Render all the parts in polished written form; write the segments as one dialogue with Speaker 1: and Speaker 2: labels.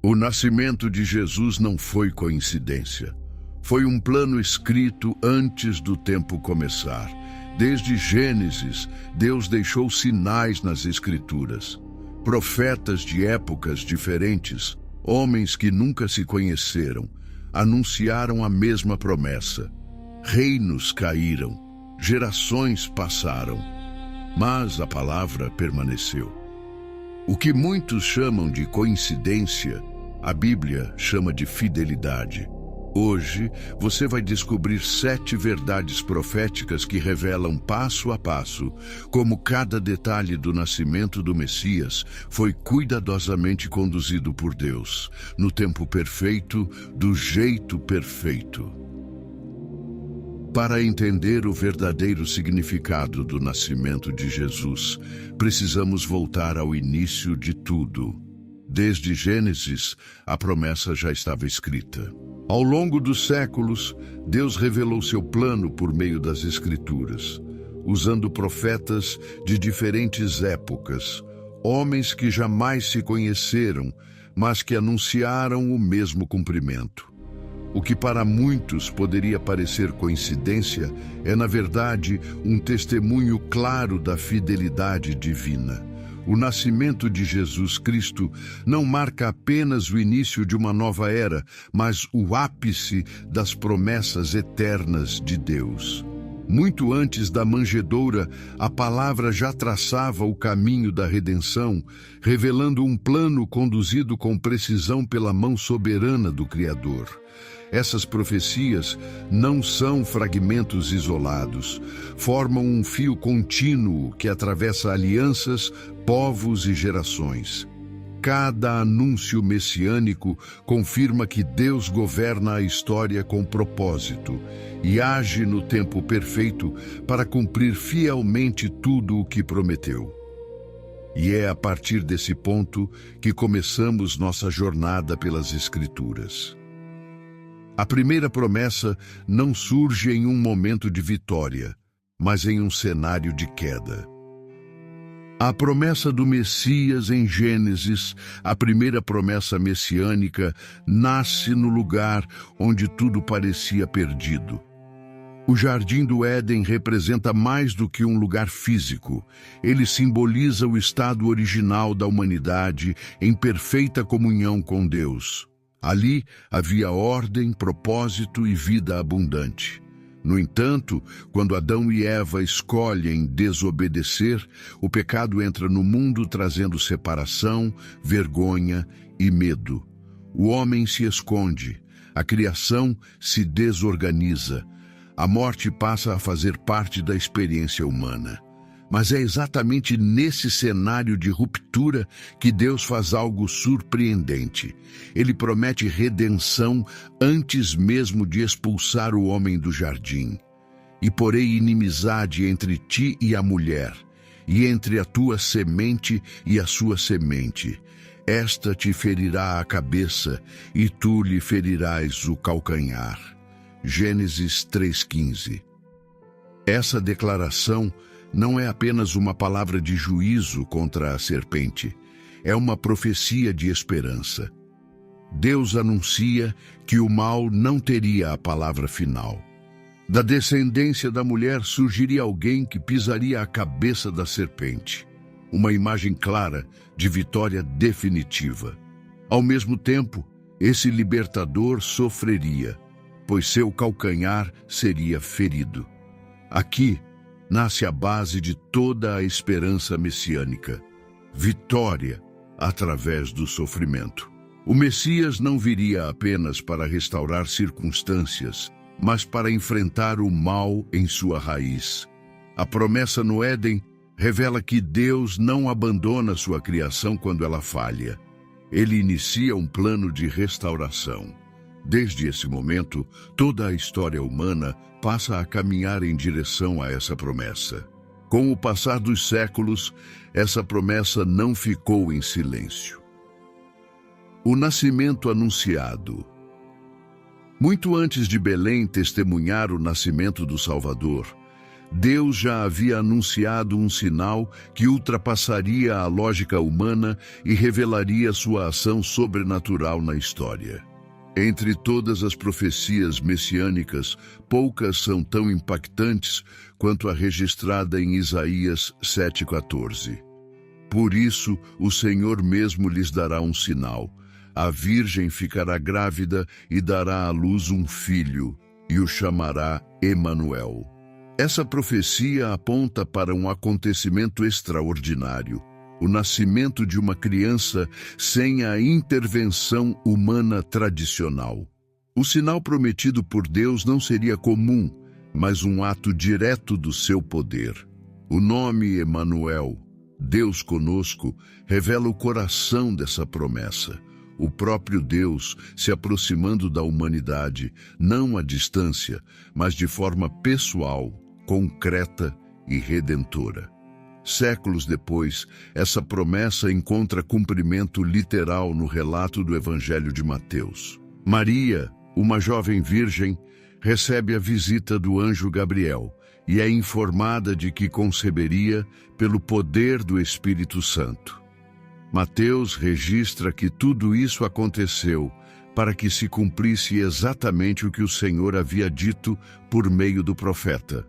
Speaker 1: O nascimento de Jesus não foi coincidência. Foi um plano escrito antes do tempo começar. Desde Gênesis, Deus deixou sinais nas Escrituras. Profetas de épocas diferentes, homens que nunca se conheceram, anunciaram a mesma promessa. Reinos caíram, gerações passaram, mas a palavra permaneceu. O que muitos chamam de coincidência, a Bíblia chama de fidelidade. Hoje, você vai descobrir 7 verdades proféticas que revelam passo a passo como cada detalhe do nascimento do Messias foi cuidadosamente conduzido por Deus, no tempo perfeito, do jeito perfeito. Para entender o verdadeiro significado do nascimento de Jesus, precisamos voltar ao início de tudo. Desde Gênesis, a promessa já estava escrita. Ao longo dos séculos, Deus revelou seu plano por meio das Escrituras, usando profetas de diferentes épocas, homens que jamais se conheceram, mas que anunciaram o mesmo cumprimento. O que para muitos poderia parecer coincidência é, na verdade, um testemunho claro da fidelidade divina. O nascimento de Jesus Cristo não marca apenas o início de uma nova era, mas o ápice das promessas eternas de Deus. Muito antes da manjedoura, a palavra já traçava o caminho da redenção, revelando um plano conduzido com precisão pela mão soberana do Criador. Essas profecias não são fragmentos isolados, formam um fio contínuo que atravessa alianças, povos e gerações. Cada anúncio messiânico confirma que Deus governa a história com propósito e age no tempo perfeito para cumprir fielmente tudo o que prometeu. E é a partir desse ponto que começamos nossa jornada pelas Escrituras. A primeira promessa não surge em um momento de vitória, mas em um cenário de queda. A promessa do Messias em Gênesis, a primeira promessa messiânica, nasce no lugar onde tudo parecia perdido. O Jardim do Éden representa mais do que um lugar físico. Ele simboliza o estado original da humanidade em perfeita comunhão com Deus. Ali havia ordem, propósito e vida abundante. No entanto, quando Adão e Eva escolhem desobedecer, o pecado entra no mundo trazendo separação, vergonha e medo. O homem se esconde, a criação se desorganiza, a morte passa a fazer parte da experiência humana. Mas é exatamente nesse cenário de ruptura que Deus faz algo surpreendente. Ele promete redenção antes mesmo de expulsar o homem do jardim. E porei inimizade entre ti e a mulher, e entre a tua semente e a sua semente. Esta te ferirá a cabeça, e tu lhe ferirás o calcanhar. Gênesis 3,15. Essa declaração não é apenas uma palavra de juízo contra a serpente, é uma profecia de esperança. Deus anuncia que o mal não teria a palavra final. Da descendência da mulher surgiria alguém que pisaria a cabeça da serpente, uma imagem clara de vitória definitiva. Ao mesmo tempo, esse libertador sofreria, pois seu calcanhar seria ferido. Aqui nasce a base de toda a esperança messiânica: vitória através do sofrimento. O Messias não viria apenas para restaurar circunstâncias, mas para enfrentar o mal em sua raiz. A promessa no Éden revela que Deus não abandona sua criação quando ela falha. Ele inicia um plano de restauração. Desde esse momento, toda a história humana passa a caminhar em direção a essa promessa. Com o passar dos séculos, essa promessa não ficou em silêncio. O nascimento anunciado. Muito antes de Belém testemunhar o nascimento do Salvador, Deus já havia anunciado um sinal que ultrapassaria a lógica humana e revelaria sua ação sobrenatural na história. Entre todas as profecias messiânicas, poucas são tão impactantes quanto a registrada em Isaías 7,14. Por isso, o Senhor mesmo lhes dará um sinal. A virgem ficará grávida e dará à luz um filho, e o chamará Emanuel. Essa profecia aponta para um acontecimento extraordinário, o nascimento de uma criança sem a intervenção humana tradicional. O sinal prometido por Deus não seria comum, mas um ato direto do seu poder. O nome Emanuel, Deus conosco, revela o coração dessa promessa. O próprio Deus se aproximando da humanidade, não à distância, mas de forma pessoal, concreta e redentora. Séculos depois, essa promessa encontra cumprimento literal no relato do Evangelho de Mateus. Maria, uma jovem virgem, recebe a visita do anjo Gabriel e é informada de que conceberia pelo poder do Espírito Santo. Mateus registra que tudo isso aconteceu para que se cumprisse exatamente o que o Senhor havia dito por meio do profeta.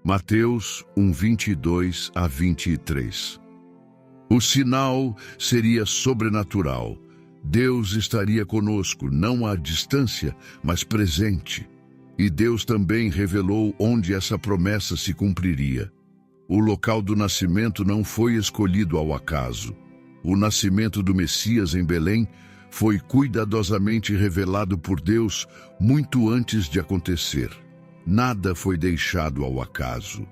Speaker 1: Mateus 1:22 a 23. O sinal seria sobrenatural. Deus estaria conosco, não à distância, mas presente. E Deus também revelou onde essa promessa se cumpriria. O local do nascimento não foi escolhido ao acaso. O nascimento do Messias em Belém foi cuidadosamente revelado por Deus muito antes de acontecer. Nada foi deixado ao acaso.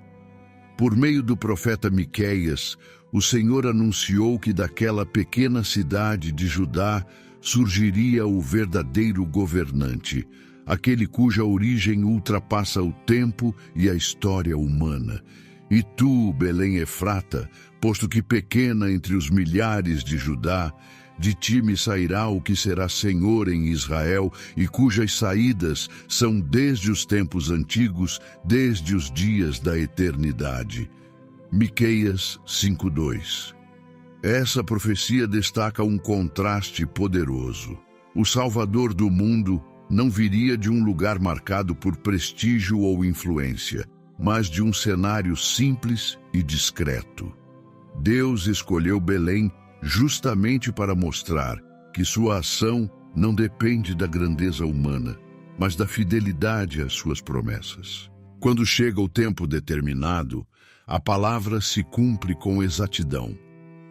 Speaker 1: Por meio do profeta Miqueias, o Senhor anunciou que daquela pequena cidade de Judá surgiria o verdadeiro governante, aquele cuja origem ultrapassa o tempo e a história humana. E tu, Belém Efrata, posto que pequena entre os milhares de Judá, de ti me sairá o que será Senhor em Israel, e cujas saídas são desde os tempos antigos, desde os dias da eternidade. Miqueias 5:2. Essa profecia destaca um contraste poderoso. O Salvador do mundo não viria de um lugar marcado por prestígio ou influência, mas de um cenário simples e discreto. Deus escolheu Belém justamente para mostrar que sua ação não depende da grandeza humana, mas da fidelidade às suas promessas. Quando chega o tempo determinado, a palavra se cumpre com exatidão.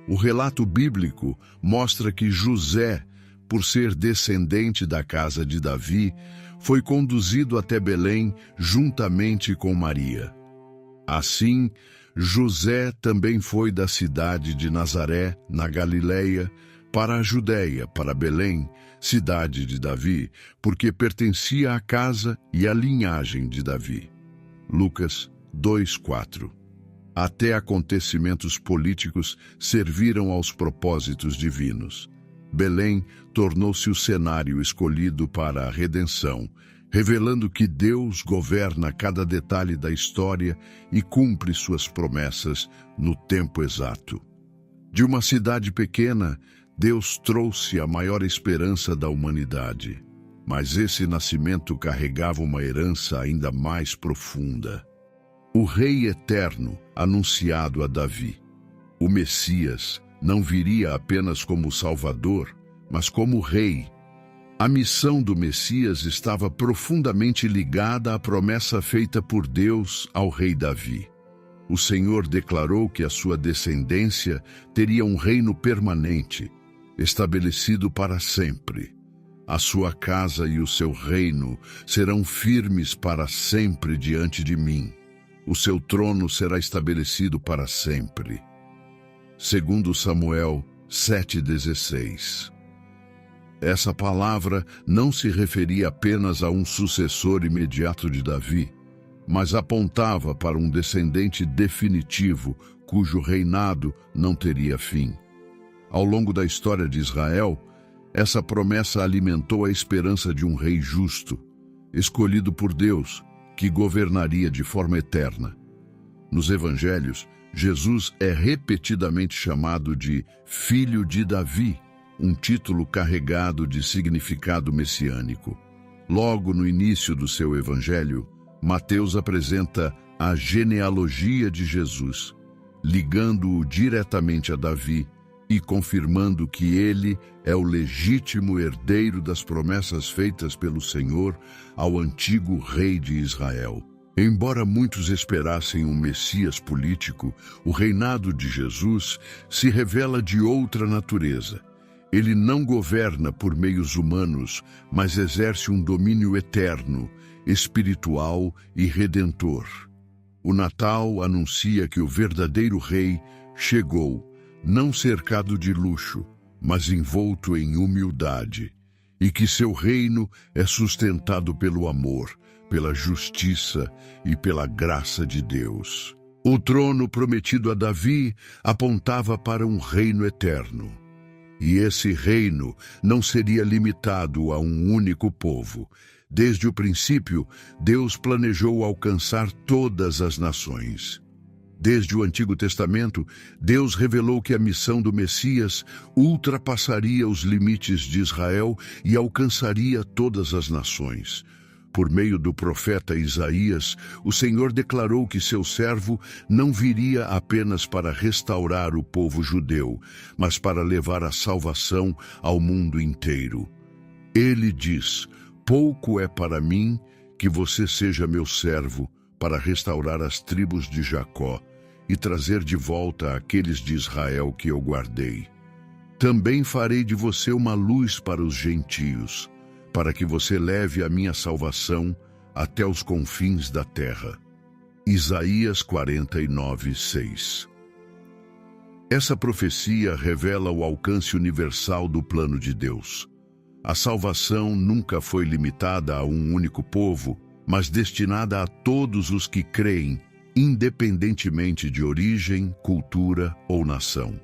Speaker 1: O relato bíblico mostra que José, por ser descendente da casa de Davi, foi conduzido até Belém juntamente com Maria. Assim, José também foi da cidade de Nazaré, na Galileia, para a Judéia, para Belém, cidade de Davi, porque pertencia à casa e à linhagem de Davi. Lucas 2:4. Até acontecimentos políticos serviram aos propósitos divinos. Belém tornou-se o cenário escolhido para a redenção, revelando que Deus governa cada detalhe da história e cumpre suas promessas no tempo exato. De uma cidade pequena, Deus trouxe a maior esperança da humanidade. Mas esse nascimento carregava uma herança ainda mais profunda. O Rei Eterno, anunciado a Davi. O Messias não viria apenas como Salvador, mas como Rei. A missão do Messias estava profundamente ligada à promessa feita por Deus ao rei Davi. O Senhor declarou que a sua descendência teria um reino permanente, estabelecido para sempre. A sua casa e o seu reino serão firmes para sempre diante de mim. O seu trono será estabelecido para sempre. Segundo Samuel 7:16. Essa palavra não se referia apenas a um sucessor imediato de Davi, mas apontava para um descendente definitivo, cujo reinado não teria fim. Ao longo da história de Israel, essa promessa alimentou a esperança de um rei justo, escolhido por Deus, que governaria de forma eterna. Nos evangelhos, Jesus é repetidamente chamado de Filho de Davi, um título carregado de significado messiânico. Logo no início do seu evangelho, Mateus apresenta a genealogia de Jesus, ligando-o diretamente a Davi e confirmando que ele é o legítimo herdeiro das promessas feitas pelo Senhor ao antigo rei de Israel. Embora muitos esperassem um Messias político, o reinado de Jesus se revela de outra natureza. Ele não governa por meios humanos, mas exerce um domínio eterno, espiritual e redentor. O Natal anuncia que o verdadeiro rei chegou, não cercado de luxo, mas envolto em humildade, e que seu reino é sustentado pelo amor, pela justiça e pela graça de Deus. O trono prometido a Davi apontava para um reino eterno. E esse reino não seria limitado a um único povo. Desde o princípio, Deus planejou alcançar todas as nações. Desde o Antigo Testamento, Deus revelou que a missão do Messias ultrapassaria os limites de Israel e alcançaria todas as nações. Por meio do profeta Isaías, o Senhor declarou que seu servo não viria apenas para restaurar o povo judeu, mas para levar a salvação ao mundo inteiro. Ele diz: pouco é para mim que você seja meu servo para restaurar as tribos de Jacó e trazer de volta aqueles de Israel que eu guardei. Também farei de você uma luz para os gentios, para que você leve a minha salvação até os confins da terra. Isaías 49:6. Essa profecia revela o alcance universal do plano de Deus. A salvação nunca foi limitada a um único povo, mas destinada a todos os que creem, independentemente de origem, cultura ou nação.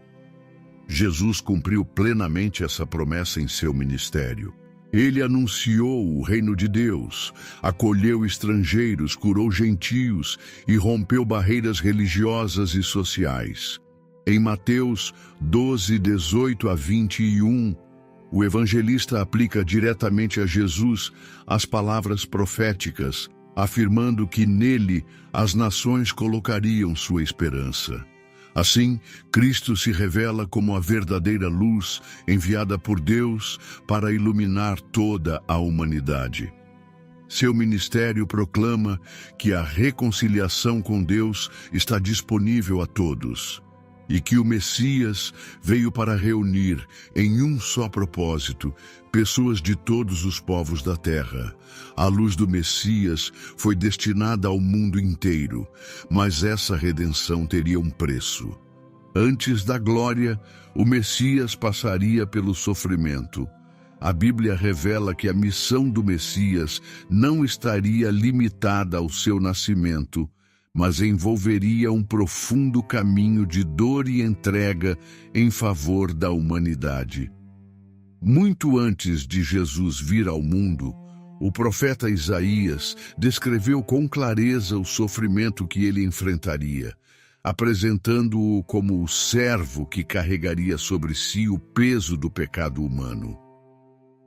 Speaker 1: Jesus cumpriu plenamente essa promessa em seu ministério. Ele anunciou o reino de Deus, acolheu estrangeiros, curou gentios e rompeu barreiras religiosas e sociais. Em Mateus 12:18-21, o evangelista aplica diretamente a Jesus as palavras proféticas, afirmando que nele as nações colocariam sua esperança. Assim, Cristo se revela como a verdadeira luz enviada por Deus para iluminar toda a humanidade. Seu ministério proclama que a reconciliação com Deus está disponível a todos e que o Messias veio para reunir em um só propósito pessoas de todos os povos da terra. A luz do Messias foi destinada ao mundo inteiro, mas essa redenção teria um preço. Antes da glória, o Messias passaria pelo sofrimento. A Bíblia revela que a missão do Messias não estaria limitada ao seu nascimento, mas envolveria um profundo caminho de dor e entrega em favor da humanidade. Muito antes de Jesus vir ao mundo, o profeta Isaías descreveu com clareza o sofrimento que ele enfrentaria, apresentando-o como o servo que carregaria sobre si o peso do pecado humano.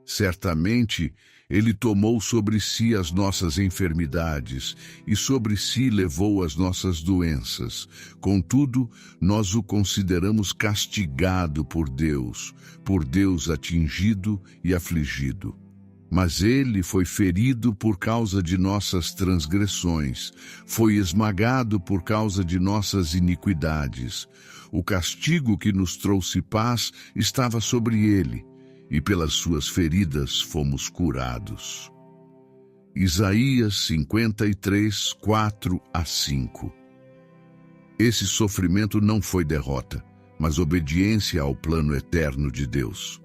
Speaker 1: Certamente, ele tomou sobre si as nossas enfermidades e sobre si levou as nossas doenças. Contudo, nós o consideramos castigado por Deus atingido e afligido. Mas ele foi ferido por causa de nossas transgressões, foi esmagado por causa de nossas iniquidades. O castigo que nos trouxe paz estava sobre ele, e pelas suas feridas fomos curados. Isaías 53, 4-5. Esse sofrimento não foi derrota, mas obediência ao plano eterno de Deus.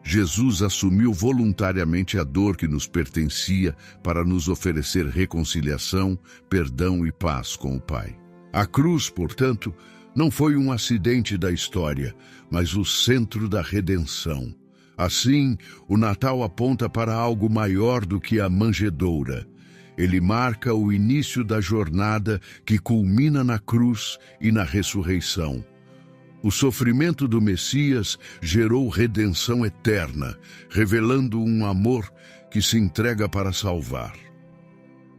Speaker 1: Jesus assumiu voluntariamente a dor que nos pertencia para nos oferecer reconciliação, perdão e paz com o Pai. A cruz, portanto, não foi um acidente da história, mas o centro da redenção. Assim, o Natal aponta para algo maior do que a manjedoura. Ele marca o início da jornada que culmina na cruz e na ressurreição. O sofrimento do Messias gerou redenção eterna, revelando um amor que se entrega para salvar.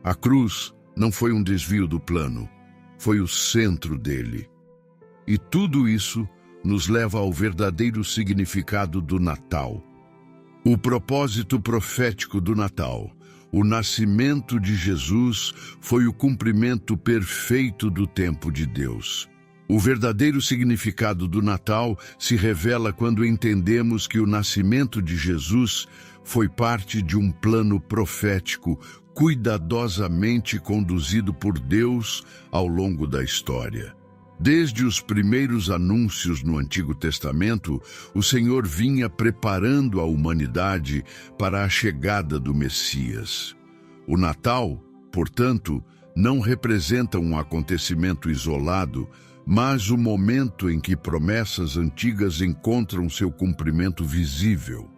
Speaker 1: A cruz não foi um desvio do plano, foi o centro dele. E tudo isso nos leva ao verdadeiro significado do Natal. O propósito profético do Natal, o nascimento de Jesus, foi o cumprimento perfeito do tempo de Deus. O verdadeiro significado do Natal se revela quando entendemos que o nascimento de Jesus foi parte de um plano profético cuidadosamente conduzido por Deus ao longo da história. Desde os primeiros anúncios no Antigo Testamento, o Senhor vinha preparando a humanidade para a chegada do Messias. O Natal, portanto, não representa um acontecimento isolado, mas o momento em que promessas antigas encontram seu cumprimento visível.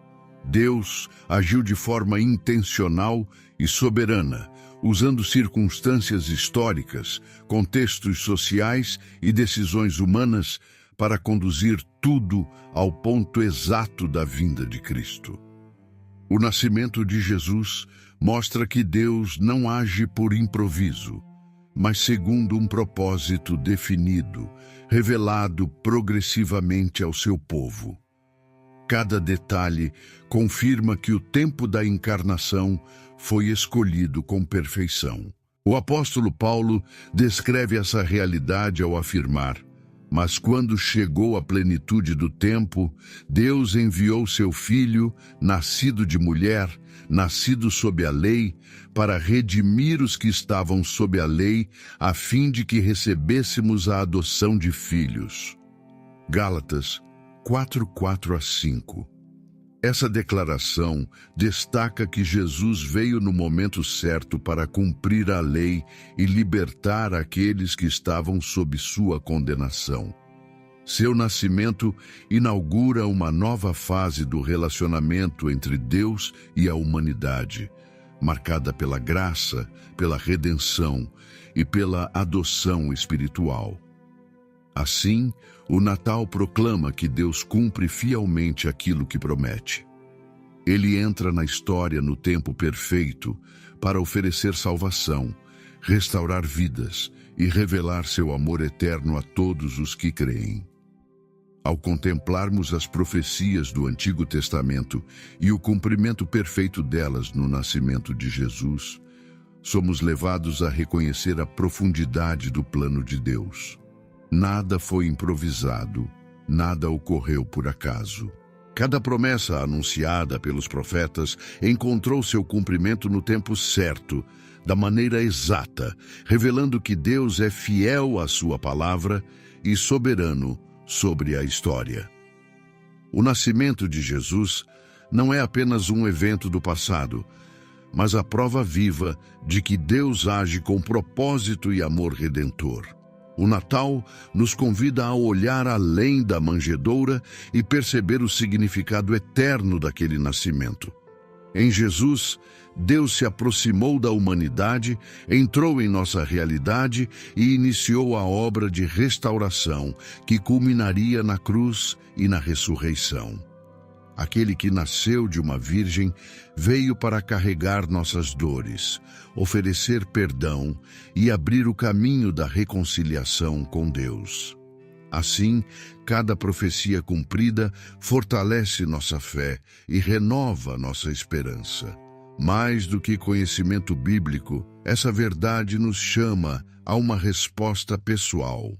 Speaker 1: Deus agiu de forma intencional e soberana, usando circunstâncias históricas, contextos sociais e decisões humanas para conduzir tudo ao ponto exato da vinda de Cristo. O nascimento de Jesus mostra que Deus não age por improviso, mas segundo um propósito definido, revelado progressivamente ao seu povo. Cada detalhe confirma que o tempo da encarnação foi escolhido com perfeição. O apóstolo Paulo descreve essa realidade ao afirmar: "Mas quando chegou a plenitude do tempo, Deus enviou seu Filho, nascido de mulher, nascido sob a lei, para redimir os que estavam sob a lei, a fim de que recebêssemos a adoção de filhos." Gálatas 4:4-5. Essa declaração destaca que Jesus veio no momento certo para cumprir a lei e libertar aqueles que estavam sob sua condenação. Seu nascimento inaugura uma nova fase do relacionamento entre Deus e a humanidade, marcada pela graça, pela redenção e pela adoção espiritual. Assim, o Natal proclama que Deus cumpre fielmente aquilo que promete. Ele entra na história no tempo perfeito para oferecer salvação, restaurar vidas e revelar seu amor eterno a todos os que creem. Ao contemplarmos as profecias do Antigo Testamento e o cumprimento perfeito delas no nascimento de Jesus, somos levados a reconhecer a profundidade do plano de Deus. Nada foi improvisado, nada ocorreu por acaso. Cada promessa anunciada pelos profetas encontrou seu cumprimento no tempo certo, da maneira exata, revelando que Deus é fiel à sua palavra e soberano sobre a história. O nascimento de Jesus não é apenas um evento do passado, mas a prova viva de que Deus age com propósito e amor redentor. O Natal nos convida a olhar além da manjedoura e perceber o significado eterno daquele nascimento. Em Jesus, Deus se aproximou da humanidade, entrou em nossa realidade e iniciou a obra de restauração que culminaria na cruz e na ressurreição. Aquele que nasceu de uma virgem veio para carregar nossas dores, oferecer perdão e abrir o caminho da reconciliação com Deus. Assim, cada profecia cumprida fortalece nossa fé e renova nossa esperança. Mais do que conhecimento bíblico, essa verdade nos chama a uma resposta pessoal.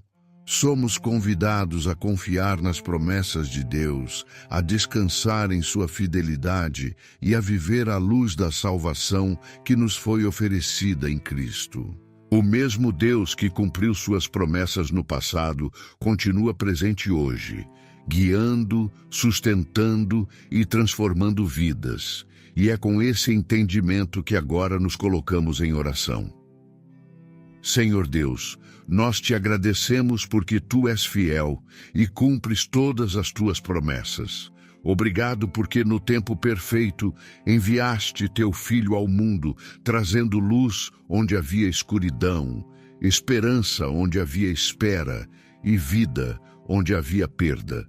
Speaker 1: Somos convidados a confiar nas promessas de Deus, a descansar em sua fidelidade e a viver à luz da salvação que nos foi oferecida em Cristo. O mesmo Deus que cumpriu suas promessas no passado continua presente hoje, guiando, sustentando e transformando vidas. E é com esse entendimento que agora nos colocamos em oração. Senhor Deus, nós te agradecemos porque Tu és fiel e cumpres todas as Tuas promessas. Obrigado porque no tempo perfeito enviaste teu Filho ao mundo, trazendo luz onde havia escuridão, esperança onde havia espera e vida onde havia perda.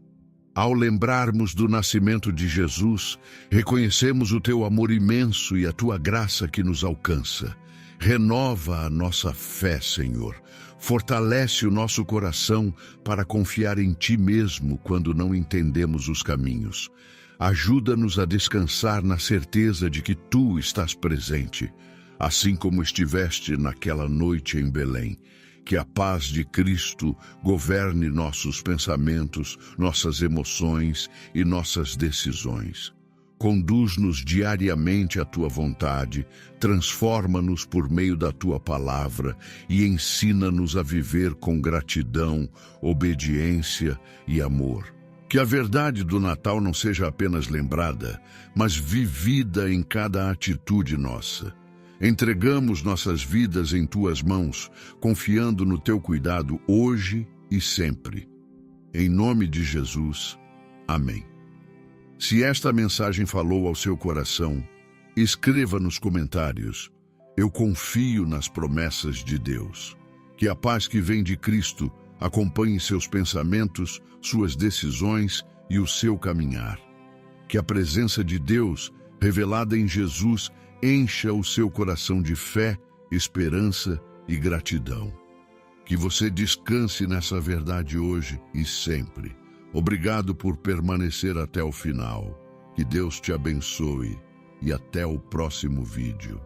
Speaker 1: Ao lembrarmos do nascimento de Jesus, reconhecemos o teu amor imenso e a tua graça que nos alcança. Renova a nossa fé, Senhor. Fortalece o nosso coração para confiar em Ti mesmo quando não entendemos os caminhos. Ajuda-nos a descansar na certeza de que Tu estás presente, assim como estiveste naquela noite em Belém. Que a paz de Cristo governe nossos pensamentos, nossas emoções e nossas decisões. Conduz-nos diariamente à Tua vontade, transforma-nos por meio da Tua palavra e ensina-nos a viver com gratidão, obediência e amor. Que a verdade do Natal não seja apenas lembrada, mas vivida em cada atitude nossa. Entregamos nossas vidas em Tuas mãos, confiando no Teu cuidado hoje e sempre. Em nome de Jesus, amém. Se esta mensagem falou ao seu coração, escreva nos comentários: eu confio nas promessas de Deus. Que a paz que vem de Cristo acompanhe seus pensamentos, suas decisões e o seu caminhar. Que a presença de Deus, revelada em Jesus, encha o seu coração de fé, esperança e gratidão. Que você descanse nessa verdade hoje e sempre. Obrigado por permanecer até o final. Que Deus te abençoe e até o próximo vídeo.